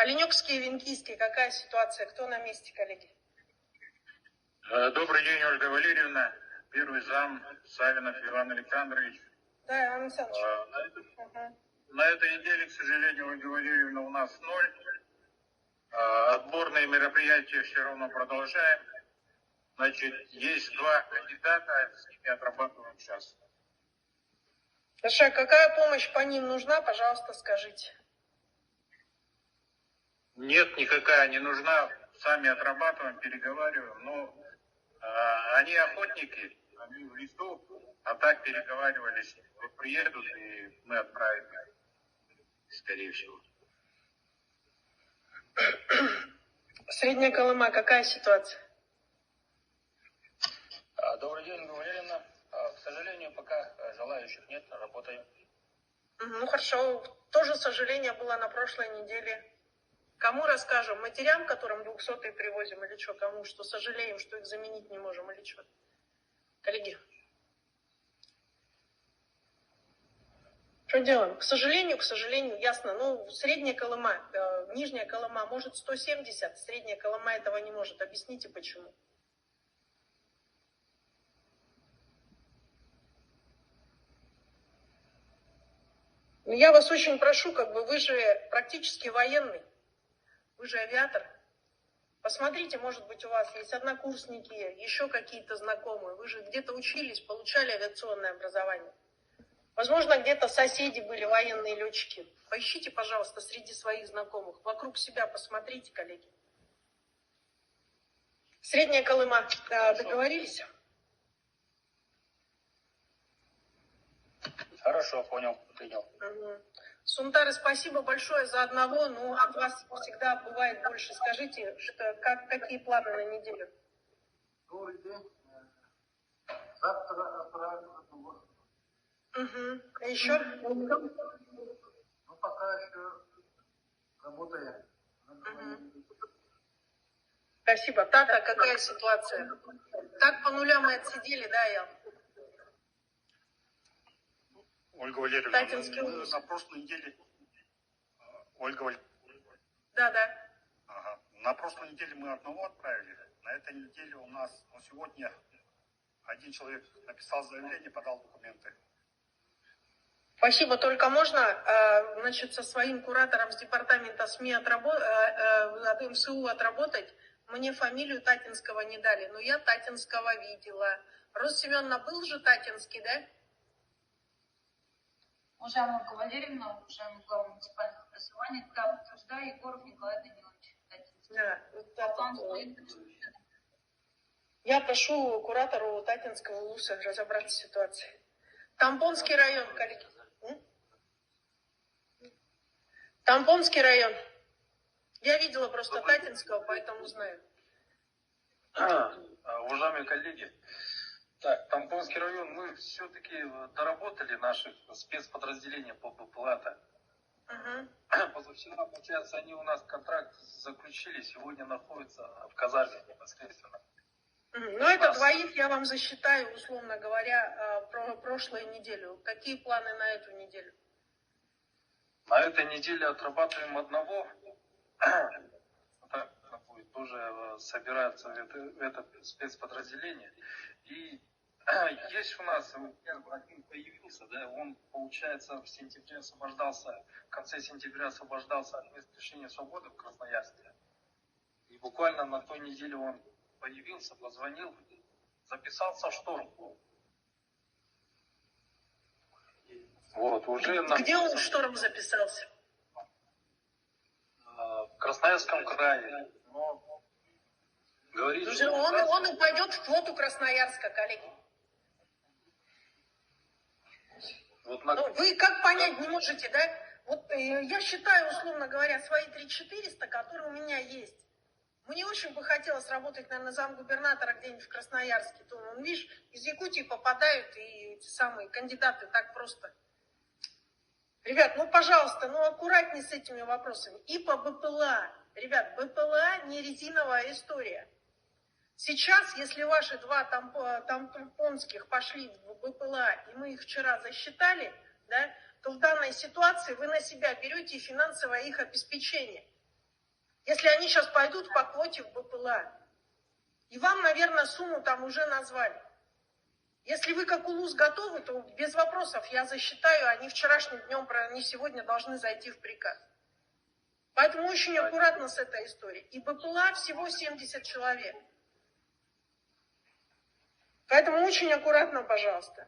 Оленёкский и Винкийский, какая ситуация? Кто на месте, коллеги? Добрый день, Ольга Валерьевна. Первый зам Савинов Иван Александрович. Да, Иван Александрович. На этой неделе, к сожалению, Ольга Валерьевна, у нас 0. Отборные мероприятия все равно продолжаем. Значит, есть 2 кандидата, с ними отрабатываем сейчас. Хорошо, какая помощь по ним нужна, пожалуйста, скажите. Нет, никакая не нужна. Сами отрабатываем, переговариваем. Но они охотники, они в лесу, а так переговаривались. Вот приедут, и мы отправим, скорее всего. Средняя Колыма, какая ситуация? Добрый день, Валерьевна. К сожалению, пока желающих нет, работаем. Ну хорошо, тоже сожаление было на прошлой неделе. Кому расскажем? Матерям, которым 200-е привозим, или что? Кому? Что сожалеем, что их заменить не можем, или что? Коллеги. Что делаем? К сожалению, ясно. Ну, средняя Колыма, нижняя Колыма может 170, средняя Колыма этого не может. Объясните, почему. Ну, я вас очень прошу, вы же практически военный, вы же авиатор. Посмотрите, может быть, у вас есть однокурсники, еще какие-то знакомые. Вы же где-то учились, получали авиационное образование. Возможно, где-то соседи были военные летчики. Поищите, пожалуйста, среди своих знакомых. Вокруг себя посмотрите, коллеги. Средняя Колыма. Договорились? Хорошо, понял, принял. Сунтары, спасибо большое за одного, но от вас всегда бывает больше. Скажите, какие планы на неделю? Добрый день. Завтра отправим разговор. А еще? Ну, пока еще работаем. Спасибо. Тата, какая ситуация? Так по нулям мы отсидели, да, Ян? Ольга Валерьевна, мы на прошлой неделе... Ольга Валерьевна. Да. Ага. На прошлой неделе мы одного отправили. На этой неделе у нас, сегодня один человек написал заявление, подал документы. Спасибо. Только можно, со своим куратором с департамента СМИ от МСУ отработать? Мне фамилию Татинского не дали, но я Татинского видела. Роза Семеновна, был же Татинский, да? Уважаемая Ольга Валерьевна, уважаемый глава муниципальных образований, да, подтверждаю, Егоров Николай Данилович. Я прошу куратору Татинского УСа разобраться в ситуации. Тампонский район, коллеги. Тампонский район. Я видела просто Татинского, поэтому знаю. Уважаемые коллеги, так, Тампонский район, мы все-таки доработали наших спецподразделения по БПЛА-то. Позавчера, получается, они у нас контракт заключили, сегодня находятся в казарме непосредственно. Ну, это двоих я вам засчитаю, условно говоря, прошлую неделю. Какие планы на эту неделю? На этой неделе отрабатываем одного. Будет тоже собираться в это спецподразделение. И есть у нас один появился, да, он, получается, в сентябре освобождался, в конце сентября освобождался от мест лишения свободы в Красноярске. И буквально на той неделе он появился, позвонил, записался в шторм. Вот, уже где он в шторм записался? В Красноярском крае. Но говорит, он и пойдет в флоту Красноярска, коллеги. Вот вы как понять не можете, да? Вот я считаю, условно говоря, свои 3400, которые у меня есть. Мне очень бы хотелось работать, наверное, замгубернатора где-нибудь в Красноярске. То, видишь, из Якутии попадают и эти самые кандидаты так просто. Ребят, пожалуйста, аккуратнее с этими вопросами. И по БПЛА. Ребят, БПЛА не резиновая история. Сейчас, если ваши 2 тампонских пошли в БПЛА, и мы их вчера засчитали, да, то в данной ситуации вы на себя берете финансовое их обеспечение. Если они сейчас пойдут по квоте в БПЛА. И вам, наверное, сумму там уже назвали. Если вы как УЛУС готовы, то без вопросов я засчитаю, они вчерашним днем, они сегодня должны зайти в приказ. Поэтому очень аккуратно с этой историей. И БПЛА всего 70 человек. Поэтому очень аккуратно, пожалуйста.